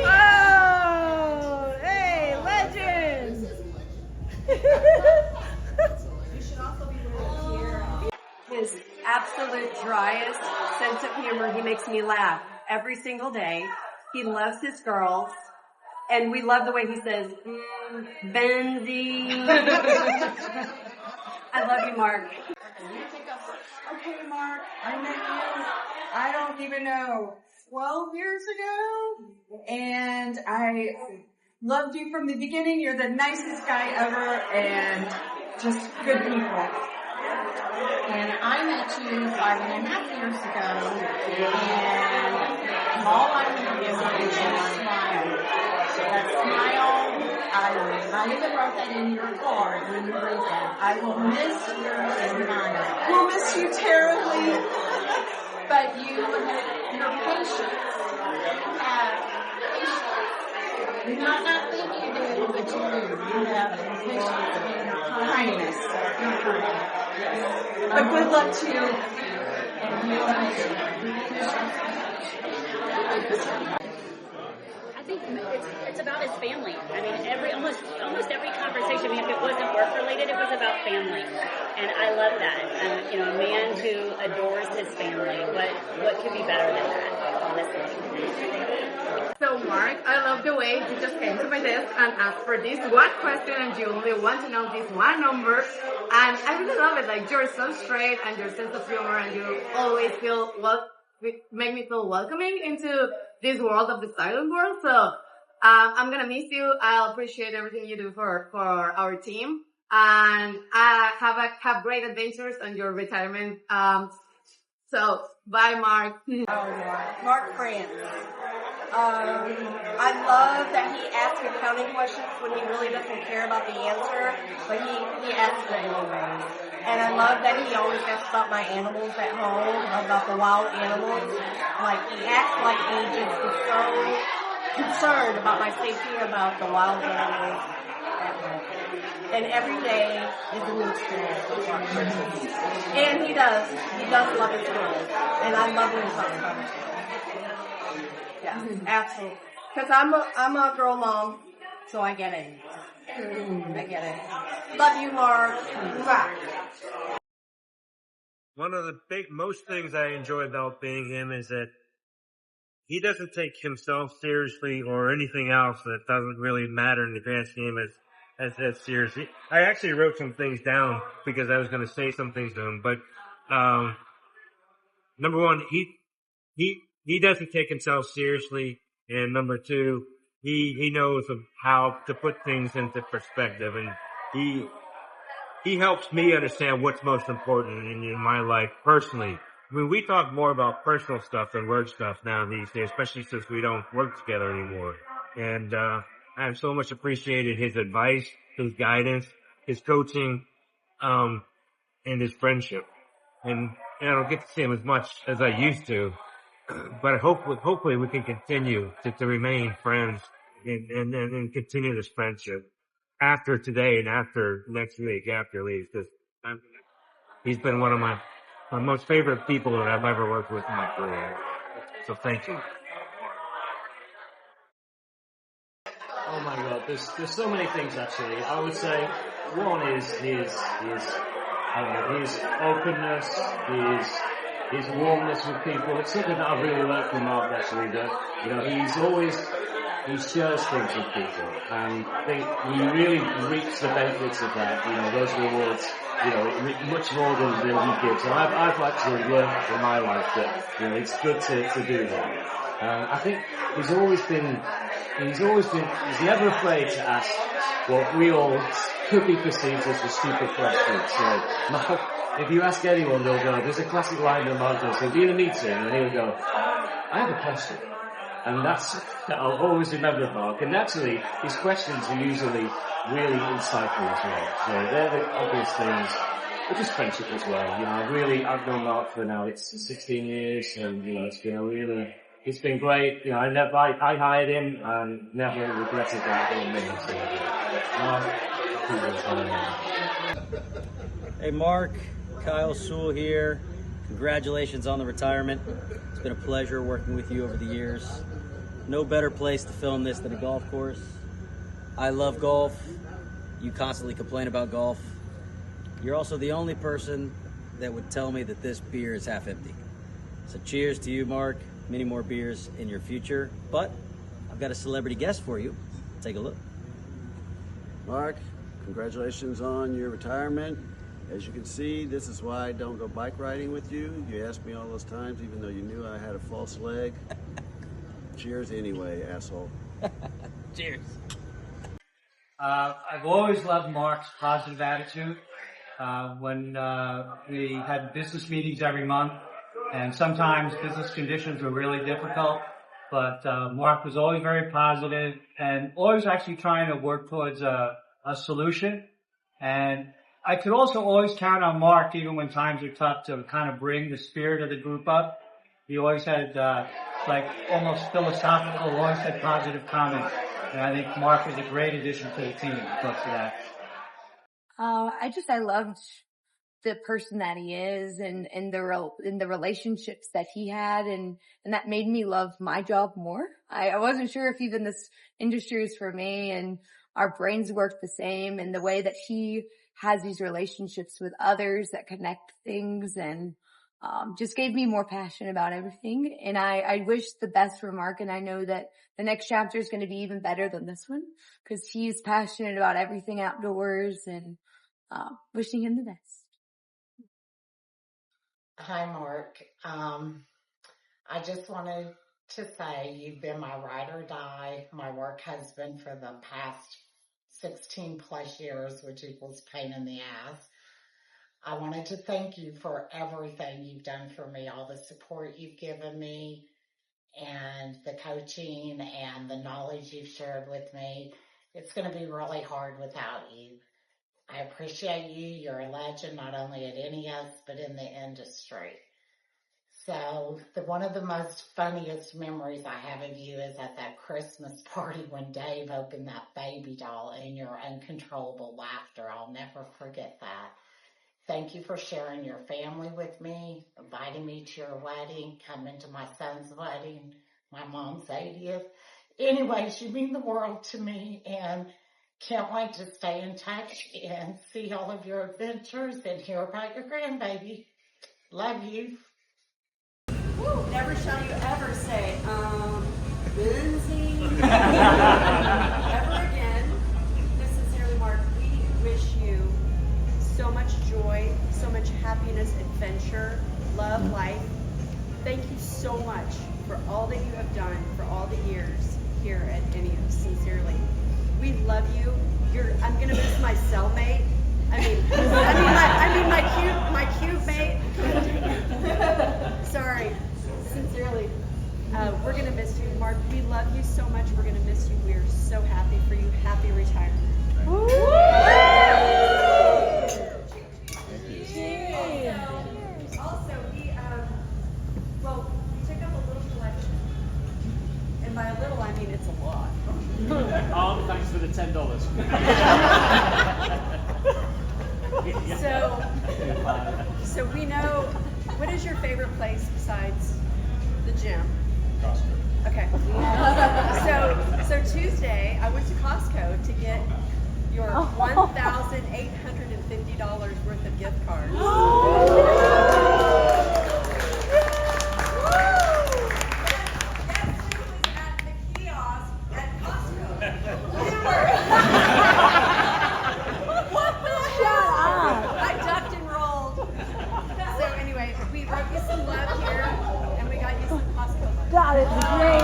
Oh, hey, legend! His absolute driest sense of humor. He makes me laugh every single day. He loves his girls. And we love the way he says, Benzie. I love you, Mark. Okay, Mark, I met you, I don't even know, 12 years ago, and I loved you from the beginning. You're the nicest guy ever, and just good people. And I met you 5.5 years ago, and all I remember is your smile. That smile, I even wrote that in your card when you wrote that. I will miss your smile. We'll miss you terribly. But your patience, you not think you do, but you do. You have patience and your kindness. But good luck to you. I think it's about his family. I mean, almost every conversation, if it wasn't work related, it was about family, and I love that. A man who adores his family. What could be better than that? Honestly. So Mark, I love the way you just came to my desk and asked for this one question and you only want to know this one number. And I really love it. Like, you're so straight and your sense of humor and you always make me feel welcoming into this world of the silent world. So I'm gonna miss you. I'll appreciate everything you do for our team. And have great adventures on your retirement. So bye, Mark. Mark France. I love that he asks accounting questions when he really doesn't care about the answer, but he asks it anyway. And I love that he always asks about my animals at home, about the wild animals. Like, he acts like he just is so concerned about my safety, about the wild animals at home. And every day is a new experience with Mark. And he does love his girls. And I love when he talks about it. Yeah, absolutely. Because I'm a girl mom, so I get it. I get it. Love you, Mark. Bye. One of the most things I enjoy about being him is that he doesn't take himself seriously or anything else that doesn't really matter in the grand scheme as seriously. I actually wrote some things down because I was going to say some things to him, but number one, he doesn't take himself seriously, and number two, he knows how to put things into perspective, and he helps me understand what's most important in my life personally. I mean, we talk more about personal stuff than work stuff now these days, especially since we don't work together anymore. And I have so much appreciated his advice, his guidance, his coaching, and his friendship. And I don't get to see him as much as I used to, but hopefully we can continue to remain friends and continue this friendship after today and after next week after he leaves, because he's been one of my most favorite people that I've ever worked with in my career. So thank you. Oh my God, there's so many things actually. I would say one is his openness, his warmness with people. It's something that I've really learned from Mark actually, that, he shares things with people, and I think he really reaps the benefits of that, those rewards, much more than he gives. And I've actually learned in my life that, it's good to do that. I think he's never afraid to ask what we all could be perceived as a stupid question. So, Mark, if you ask anyone, they'll go, there's a classic line that Mark does, he'll be in a meeting and he'll go, I have a question. And I'll always remember Mark. And naturally, his questions are usually really insightful as well. So they're the obvious things. But just friendship as well. I've known Mark for now, it's 16 years, and, it's been great. I hired him and never regretted that or me. Hey Mark, Kyle Sewell here. Congratulations on the retirement. It's been a pleasure working with you over the years. no better place to film this than a golf course. I love golf. You constantly complain about golf. You're also the only person that would tell me that this beer is half empty. So cheers to you, Mark. Many more beers in your future. But I've got a celebrity guest for you. Take a look. Mark, congratulations on your retirement. As you can see, this is why I don't go bike riding with you. You asked me all those times, even though you knew I had a false leg. Cheers anyway, asshole. Cheers. I've always loved Mark's positive attitude. When we had business meetings every month, and sometimes business conditions were really difficult, but Mark was always very positive and always actually trying to work towards a solution. And I could also always count on Mark, even when times are tough, to kind of bring the spirit of the group up. He always had like almost philosophical, always had positive comments. And I think Mark was a great addition to the team because of that. I loved the person that he is and the relationships that he had and that made me love my job more. I wasn't sure if even this industry is for me, and our brains work the same, and the way that he has these relationships with others that connect things and just gave me more passion about everything. And I wish the best for Mark, and I know that the next chapter is going to be even better than this one because he's passionate about everything outdoors, and wishing him the best. Hi, Mark. I just wanted to say you've been my ride or die, my work husband for the past 16 plus years, which equals pain in the ass. I wanted to thank you for everything you've done for me, all the support you've given me, and the coaching and the knowledge you've shared with me. It's going to be really hard without you. I appreciate you. You're a legend, not only at NES, but in the industry. So one of the most funniest memories I have of you is at that Christmas party when Dave opened that baby doll and your uncontrollable laughter. I'll never forget that. Thank you for sharing your family with me, inviting me to your wedding, coming to my son's wedding, my mom's 80th. Anyways, you mean the world to me, and can't wait to stay in touch and see all of your adventures and hear about your grandbaby. Love you. Woo, never shall you ever say, Lindsay. Ever again. Sincerely, Mark, we wish you so much joy, so much happiness, adventure, love, life. Thank you so much for all that you have done for all the years here at NES, sincerely. We love you. I'm gonna miss my cellmate. My cube mate. Sorry, sincerely. We're gonna miss you, Mark. We love you so much. We're gonna miss you. We're so happy for you. Happy retirement. Also, we took up a little collection, and by a little I mean it's a lot. Thanks for the $10. So we know, what is your favorite place besides the gym? Costco. Okay. So Tuesday I went to Costco to get your $1,850 worth of gift cards. I ducked and rolled. So anyway, we wrote you some love here, and we got you some Costco. That is great.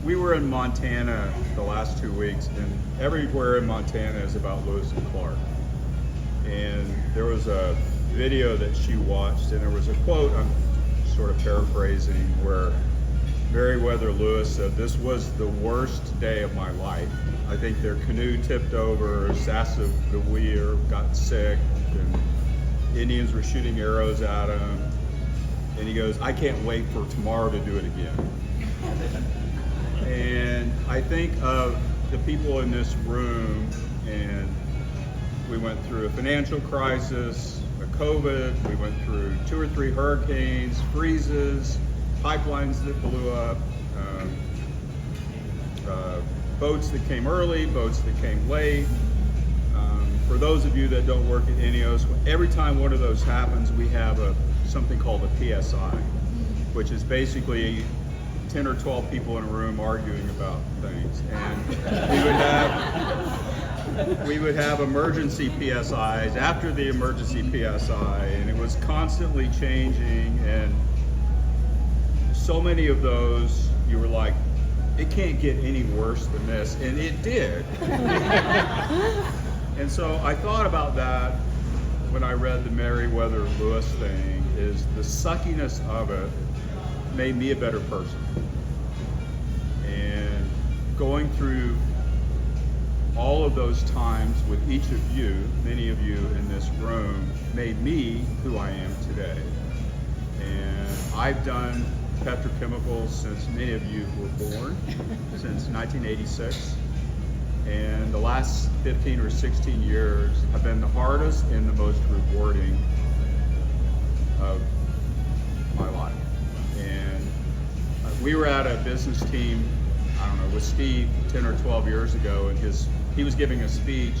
We were in Montana the last 2 weeks, and everywhere in Montana is about Lewis and Clark. And there was a video that she watched, and there was a quote, I'm sort of paraphrasing, where Meriwether Lewis said, "This was the worst day of my life. I think their canoe tipped over, Sassagoweer got sick, and Indians were shooting arrows at him." And he goes, "I can't wait for tomorrow to do it again." And I think of the people in this room, and we went through a financial crisis, a COVID, we went through 2 or 3 hurricanes, freezes, pipelines that blew up, boats that came early, boats that came late. For those of you that don't work at INEOS, every time one of those happens, we have something called a PSI, which is basically 10 or 12 people in a room arguing about things. And we would have emergency PSIs after the emergency PSI, and it was constantly changing, and so many of those, you were like, it can't get any worse than this, and it did. And so I thought about that when I read the Meriwether Lewis thing, is the suckiness of it made me a better person. And going through all of those times with each of you, many of you in this room, made me who I am today. And I've done petrochemicals since many of you were born, since 1986. And the last 15 or 16 years have been the hardest and the most rewarding of my life. And we were at a business team, I don't know, with Steve 10 or 12 years ago, and he was giving a speech,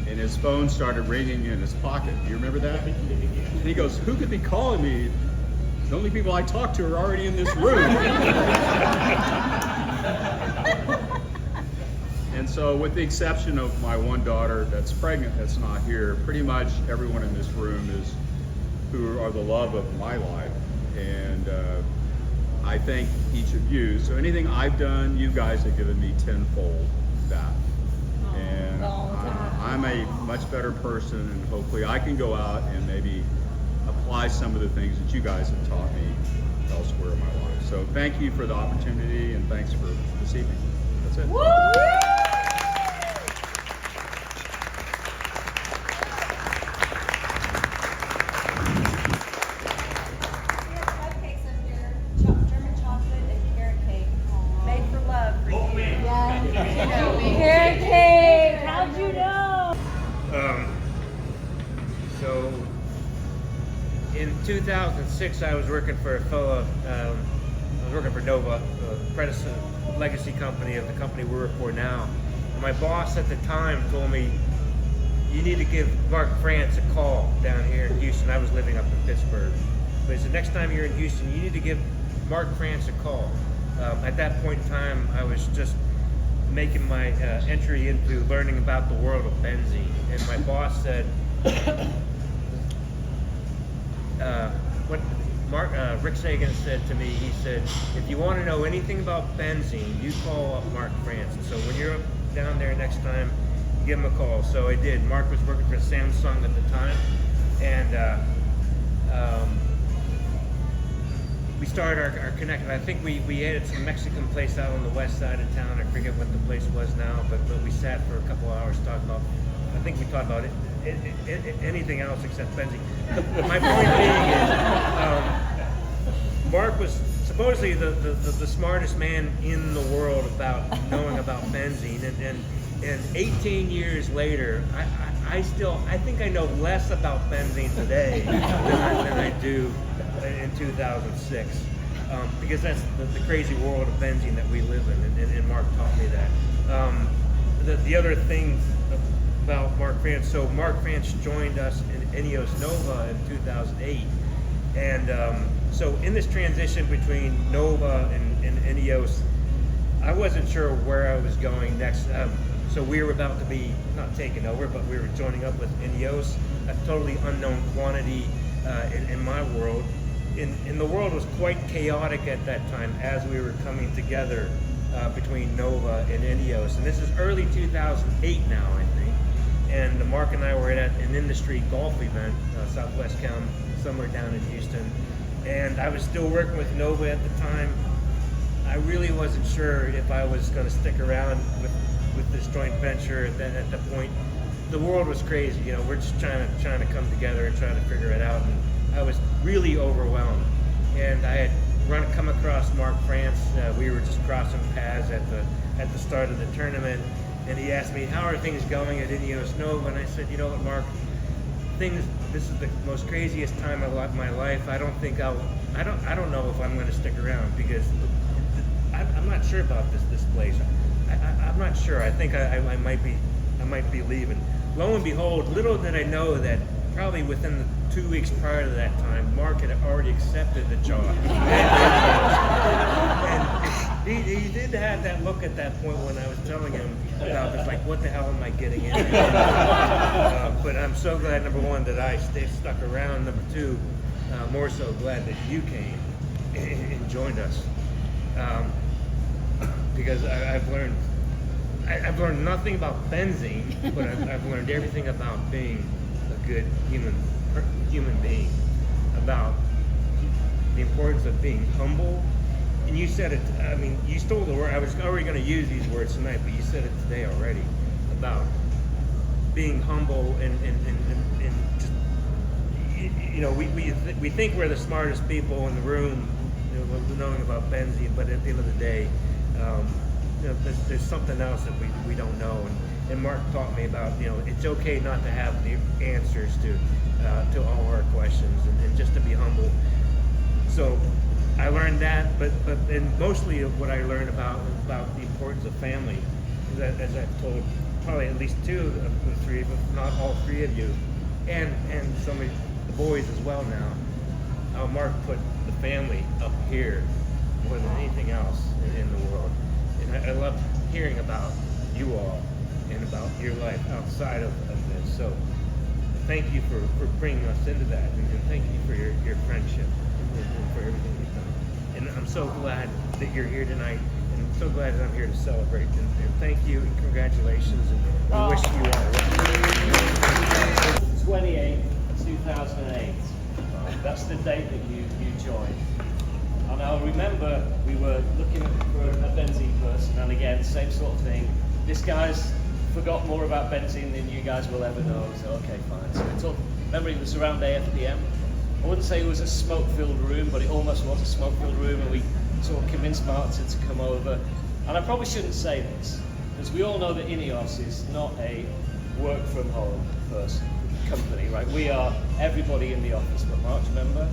and his phone started ringing in his pocket. Do you remember that? And he goes, "Who could be calling me? The only people I talk to are already in this room." And so, with the exception of my one daughter that's pregnant, that's not here, pretty much everyone in this room is who are the love of my life. And I thank each of you. So anything I've done, you guys have given me tenfold that. And I'm a much better person, and hopefully I can go out and maybe apply some of the things that you guys have taught me elsewhere in my life. So thank you for the opportunity, and thanks for this evening. That's it. Woo! Carrot cake! How'd you know? So in 2006, I was working for a fellow. I was working for Nova, the predecessor legacy company of the company we work for now. And my boss at the time told me, "You need to give Mark France a call down here in Houston." I was living up in Pittsburgh, but he said, "Next time you're in Houston, you need to give Mark France a call." At that point in time, I was just making my entry into learning about the world of benzene, and my boss said, what Rick Sagan said to me, he said, "If you want to know anything about benzene, you call up Mark France. And so when you're down there next time, give him a call." So I did. Mark was working for Samsung at the time, and we started our connection. I think we ate at some Mexican place out on the west side of town. I forget what the place was now, but we sat for a couple of hours talking about, I think we talked about anything else except benzene. My point being is, Mark was supposedly the smartest man in the world about knowing about benzene, and 18 years later, I think I know less about benzene today than I do in 2006, because that's the crazy world of benzene that we live in, and Mark taught me that. The other thing about Mark France, so Mark France joined us in INEOS Nova in 2008, and so in this transition between Nova and INEOS, I wasn't sure where I was going next. So we were about to be, not taken over, but we were joining up with INEOS, a totally unknown quantity in my world. In the world was quite chaotic at that time as we were coming together between Nova and INEOS. And this is early 2008 now, I think. And Mark and I were at an industry golf event, Southwest Chem, somewhere down in Houston. And I was still working with Nova at the time. I really wasn't sure if I was going to stick around with this joint venture at that point. The world was crazy, you know, we're just trying to come together and trying to figure it out, and I was really overwhelmed. And I had come across Mark France. We were just crossing paths at the start of the tournament, and he asked me, "How are things going at INEOS Nova?" And I said, "You know what, Mark, this is the most craziest time of my life. I don't know if I'm going to stick around, because I'm not sure about this place. I I'm not sure. I think I might be leaving. Lo and behold, little did I know that probably within the 2 weeks prior to that time, Mark had already accepted the job. And he did have that look at that point when I was telling him about this, like, what the hell am I getting into? But I'm so glad, number one, that I stuck around. Number two, more so glad that you came and joined us. Because I've learned nothing about benzene, but I've learned everything about being a good human being, about the importance of being humble. And you said it, I mean, you stole the word. I was already going to use these words tonight, but you said it today already, about being humble and just, you know, we think we're the smartest people in the room, you know, knowing about benzene, but at the end of the day, you know, there's something else that we don't know. And Mark taught me about, you know, it's okay not to have the answers to all our questions, and just to be humble. So I learned that, but mostly of what I learned about the importance of family is that, as I've told probably at least two of the three, if not all three of you, and some of the boys as well now, how Mark put the family up here more than anything else in the world. And I love hearing about you all and about your life outside of this. So thank you for bringing us into that, and thank you for your friendship and for everything you've done. And I'm so glad that you're here tonight, and I'm so glad that I'm here to celebrate. And thank you, and congratulations, and we wish you all well. 28, 2008. That's the date that you joined. And I remember we were looking for a benzene person, and again, same sort of thing. This guy's forgot more about benzene than you guys will ever know, so okay, fine. So we talked, remember it was around AFPM. I wouldn't say it was a smoke-filled room, but it almost was a smoke-filled room, and we sort of convinced Mark to come over. And I probably shouldn't say this, because we all know that INEOS is not a work-from-home company, right? We are everybody in the office, but Mark, remember?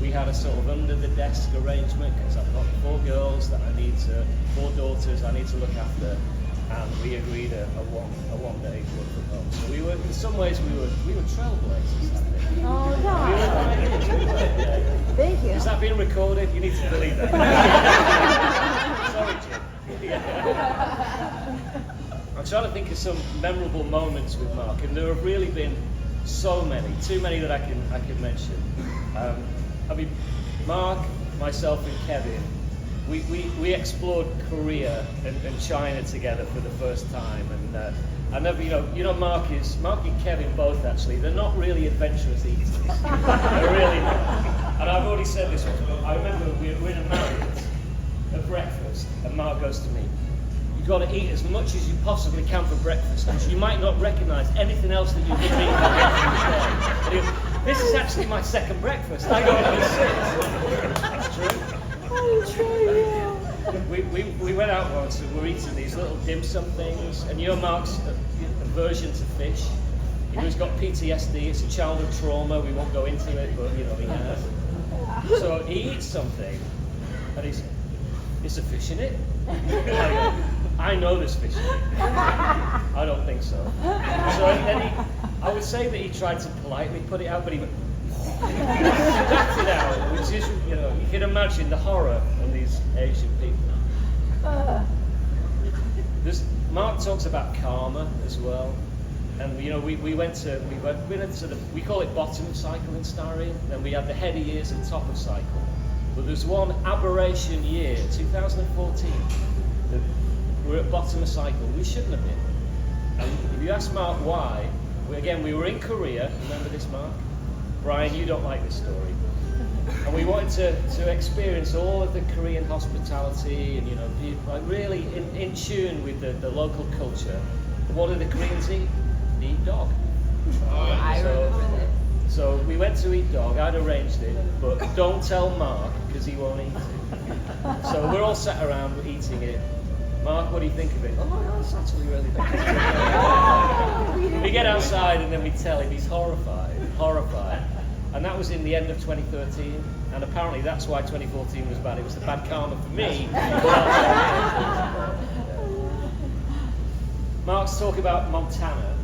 We had a sort of under-the-desk arrangement, because I've got 4 girls that 4 daughters I need to look after, and we agreed a one-day work from home. So we were, in some ways, we were trailblazers, I think. Oh, no. Thank you. Is that being recorded? You need to believe that. Sorry, Jim. I'm trying to think of some memorable moments with Mark, and there have really been so many, too many that I can mention. I mean, Mark, myself, and Kevin, we explored Korea and China together for the first time, and I never, you know, Mark and Kevin both actually, they're not really adventurous eaters. They're really not. And I've already said this once, but I remember we were in a Marriott at breakfast, and Mark goes to me, "You've got to eat as much as you possibly can for breakfast, because you might not recognise anything else that you've been eating for the rest of the day." This is actually my second breakfast. I don't know That's true. Oh, true. We went out once and we're eating these little dim sum things, and you know Mark's aversion to fish. He's got PTSD, it's a childhood trauma, we won't go into it, but you know, he has. So he eats something, and he's, "Is there fish in it?" I know there's fish in it. I don't think so. So then I would say that he tried to politely put it out, but he went, spat it out, which is, you know, you can imagine the horror of these Asian people. Mark talks about karma as well, and you know, we went to the, we call it bottom of cycle in Styrene, and we had the heady years and top of cycle. But there's one aberration year, 2014, that we're at bottom of cycle. We shouldn't have been. And if you ask Mark why, we were in Korea. Remember this, Mark? Brian, you don't like this story. And we wanted to experience all of the Korean hospitality, and you know, be like really in tune with the local culture. What do the Koreans eat? They eat dog. I remember this. So we went to eat dog. I'd arranged it, but don't tell Mark because he won't eat it. So we're all sat around eating it. Mark, what do you think of it? Oh my God, it's actually really nice. We get outside and then we tell him, he's horrified. And that was in the end of 2013, and apparently that's why 2014 was bad. It was the bad karma for me. talk about Montana,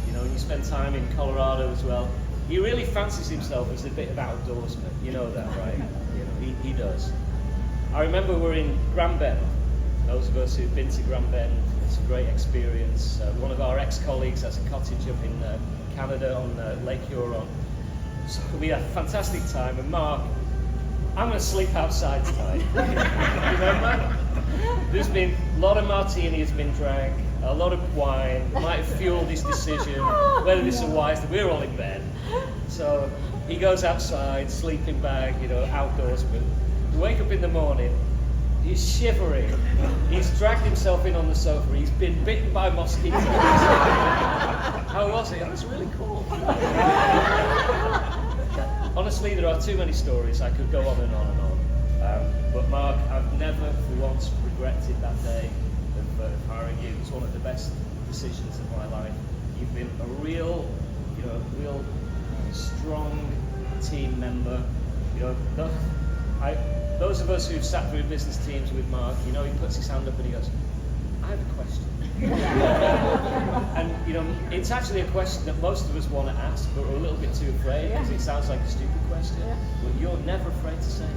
you know, and you spend time in Colorado as well, he really fancies himself as a bit of outdoorsman. You know that, right? You know, he does. I remember we're in Grand Bend. Those of us who've been to Grand Bend, it's a great experience. One of our ex-colleagues has a cottage up in Canada on Lake Huron. So we had a fantastic time. And Mark, I'm going to sleep outside tonight. Remember? There's been a lot of martini has been drank, a lot of wine. Might have fueled his decision whether this is wise. We're all in bed. So he goes outside, sleeping bag, you know, outdoors. But we wake up in the morning. He's shivering. He's dragged himself in on the sofa. He's been bitten by mosquitoes. How was it? It was really cool. Honestly, there are too many stories. I could go on and on and on. But Mark, I've never for once regretted that day of hiring you. It was one of the best decisions of my life. You've been a real, you know, real strong team member. You know, those of us who've sat through business teams with Mark, you know, he puts his hand up and he goes, I have a question. And, you know, it's actually a question that most of us want to ask, but we're a little bit too afraid because it sounds like a stupid question. But you're never afraid to say it.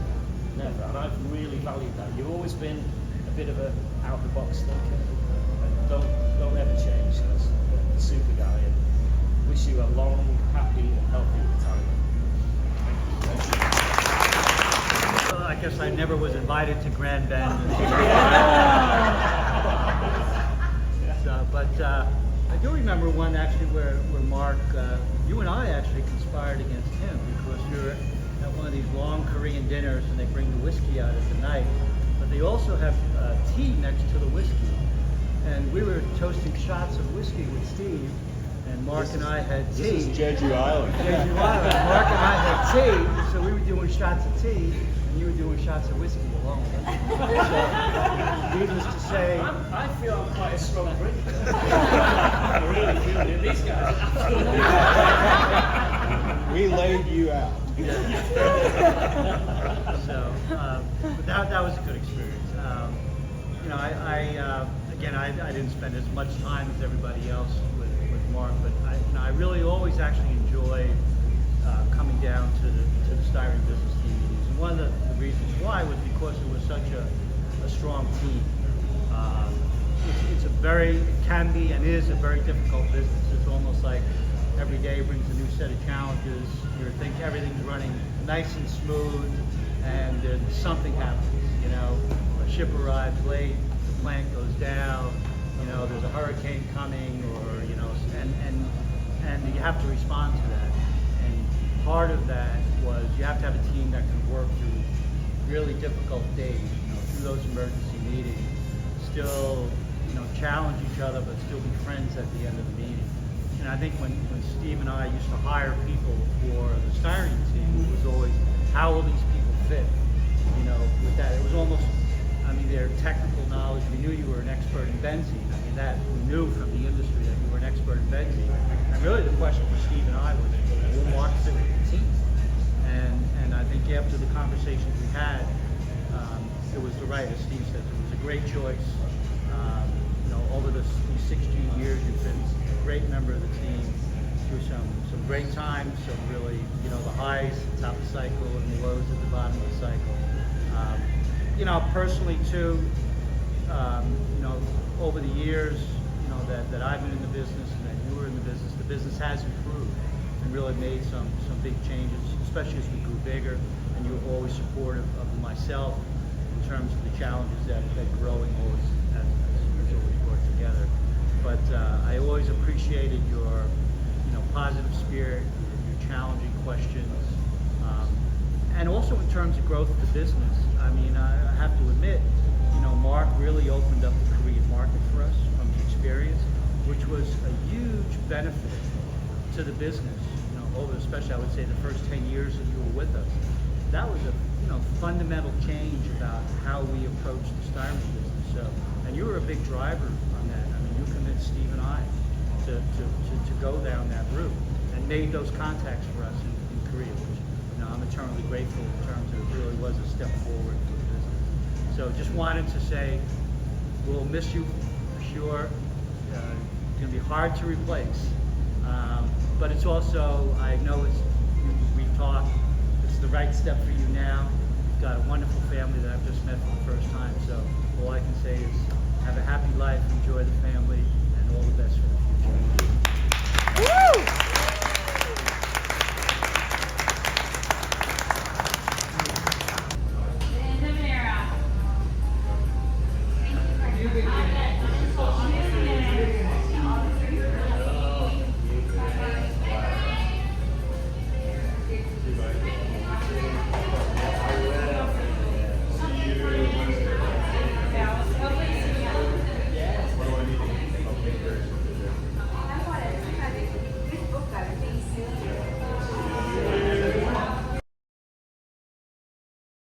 Never. And I've really valued that. You've always been a bit of a out-the-box thinker. And don't ever change because you're a super guy. And wish you a long, happy, and healthy retirement. Thank you. I guess I never was invited to Grand Bend. But I do remember one actually where Mark, you and I actually conspired against him because we were at one of these long Korean dinners and they bring the whiskey out at the night, but they also have tea next to the whiskey. And we were toasting shots of whiskey with Steve, and Mark and I had tea. This is Jeju Island. Jeju Island. Mark and I had tea, so we were doing shots of tea. You were doing shots of whiskey alone. So, needless to say, I feel I'm quite a strong drinker. I really feel it. These guys. We laid you out. So, but that was a good experience. You know, I didn't spend as much time as everybody else with Mark, but I really always actually enjoyed coming down to the Styrene business team meetings. And one of the reasons why was because it was such a strong team. It can be and is a very difficult business. It's almost like every day brings a new set of challenges. You think everything's running nice and smooth, and then something happens. You know, a ship arrives late, the plant goes down. You know, there's a hurricane coming, or you know, and you have to respond to that. And part of that was you have to have a team that can work through really difficult days. You know, through those emergency meetings, still, you know, challenge each other, but still be friends at the end of the meeting. And I think when Steve and I used to hire people for the Styrene team, it was always, how will these people fit? You know, with that, it was almost, I mean, their technical knowledge. We knew you were an expert in benzene. I mean, that we knew from the industry that you were an expert in benzene. And really the question for Steve and I was, will Mark fit with the team? And I think after the conversations we had, it was the right, as Steve said, it was a great choice. You know, over these 16 years, you've been a great member of the team through some great times, some really, you know, the highs at the top of the cycle and the lows at the bottom of the cycle. You know, personally too, you know, over the years, you know, that I've been in the business and that you were in the business has improved and really made some big changes, especially as we grew bigger, and you were always supportive of myself in terms of the challenges that growing always has always brought together. But I always appreciated your, you know, positive spirit, your challenging questions, and also in terms of growth of the business. I mean, I have to admit, you know, Mark really opened up the Korean market for us from the experience, which was a huge benefit to the business. You know, over especially I would say the first 10 years that you were with us. That was a, you know, fundamental change about how we approach the Styrene business. So, and you were a big driver on that. I mean, you convinced Steve and I to go down that route and made those contacts for us in Korea, which, you know, I'm eternally grateful in terms of it really was a step forward for the business. So just wanted to say we'll miss you for sure. going to be hard to replace. But it's also, I know we've talked, it's the right step for you now. You've got a wonderful family that I've just met for the first time, so all I can say is have a happy life, enjoy the family.